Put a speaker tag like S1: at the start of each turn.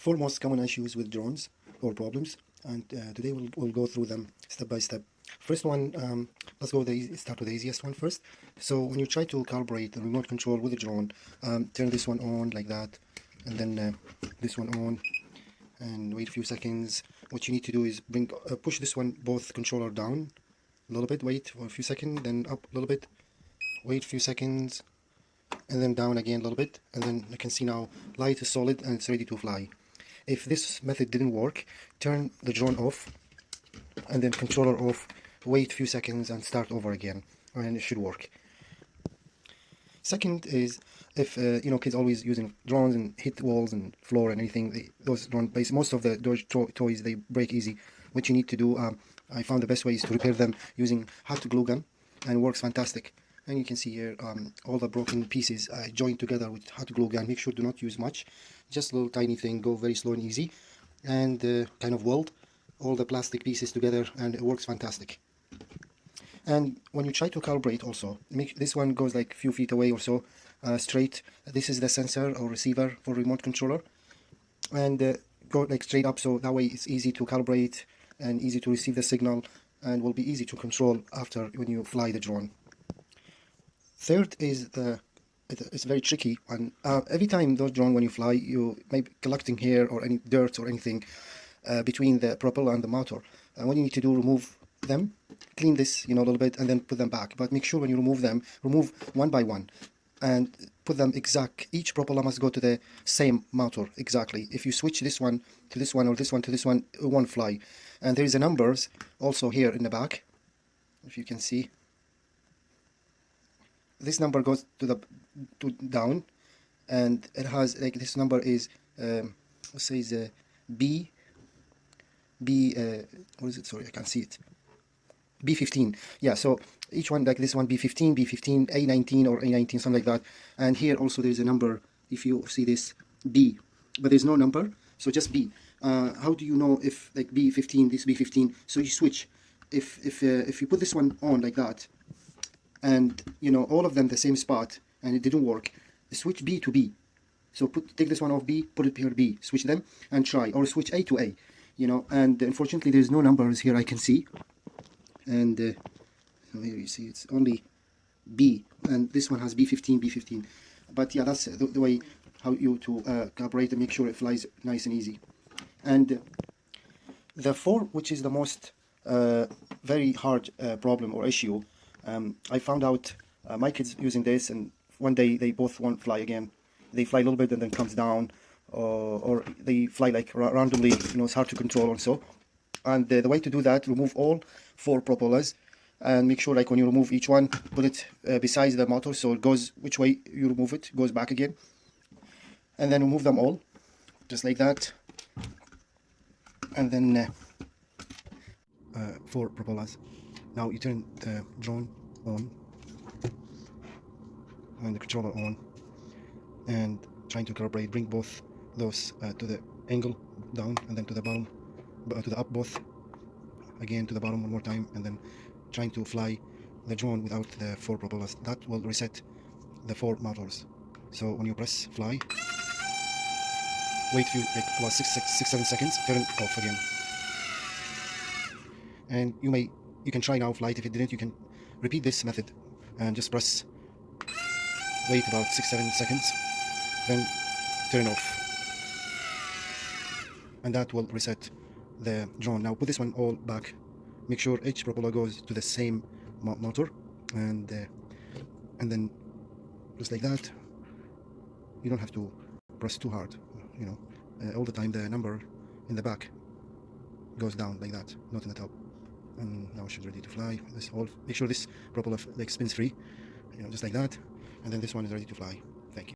S1: Four most common issues with drones or problems, and today we'll go through them step by step. First one, let's go start with the easiest one first. So when you try to calibrate the remote control with the drone, turn this one on like that, and then this one on, and wait a few seconds. What you need to do is push this one, both controller down a little bit, wait for a few seconds, then up a little bit, wait a few seconds, and then down again a little bit, and then you can see now light is solid and it's ready to fly. If this method didn't work, turn the drone off and then controller off, wait a few seconds and start over again, and it should work. Second is, if kids always using drones and hit walls and floor and anything, those drone base, most of the toys, they break easy. What you need to do, I found the best way is to repair them using hot glue gun, and it works fantastic. And you can see here all the broken pieces joined together with hot glue gun. Make sure do not use much, just a little tiny thing, go very slow and easy, and kind of weld all the plastic pieces together, and it works fantastic. And when you try to calibrate also, this one goes like a few feet away or so, straight. This is the sensor or receiver for remote controller, and go like straight up, so that way it's easy to calibrate and easy to receive the signal, and will be easy to control after when you fly the drone. Third is it's very tricky, and every time those drone, when you fly, you may be collecting hair or any dirt or anything between the propeller and the motor. What you need to do, remove them, clean this a little bit, and then put them back. But make sure when you remove them, remove one by one and put them exact. Each propeller must go to the same motor exactly. If you switch this one to this one or this one to this one, it won't fly. And there is a numbers also here in the back, if you can see. This number goes to down, and it has like this number is let's say is B what is it? Sorry, I can't see it. B15. Yeah, so each one like this one B15, B15, A19 or A19, something like that. And here also there's a number, if you see this, B, but there's no number, so just B. How do you know if like B15, this B15? So you switch. If you put this one on like that, and all of them the same spot, and it didn't work, switch B to B. So take this one off B, put it here B, switch them and try, or switch A to A. And unfortunately there's no numbers here I can see, and so here you see it's only B, and this one has B15, B15. But yeah, that's the way how you to calibrate and make sure it flies nice and easy. And the four, which is the most very hard problem or issue, I found out my kids using this, and one day they both won't fly again. They fly a little bit and then comes down, or they fly like randomly. It's hard to control also. And the way to do that, remove all four propellers, and make sure like when you remove each one, put it beside the motor, so it goes which way you remove it, goes back again. And then remove them all, just like that. And then four propellers. Now you turn the drone on and the controller on, and trying to calibrate, bring both those to the angle down, and then to the bottom, to the up both, again to the bottom one more time, and then trying to fly the drone without the four propellers. That will reset the four motors. So when you press fly, wait few like about 6-7 seconds, turn it off again, and you can try now flight. If it didn't, you can repeat this method and just press, wait about 6-7 seconds, then turn off, and that will reset the drone. Now put this one all back, make sure each propeller goes to the same motor, and then just like that. You don't have to press too hard, all the time. The number in the back goes down like that, not in the top. And now it should be ready to fly. Make sure this propeller like spins free, just like that, and then this one is ready to fly. Thank you.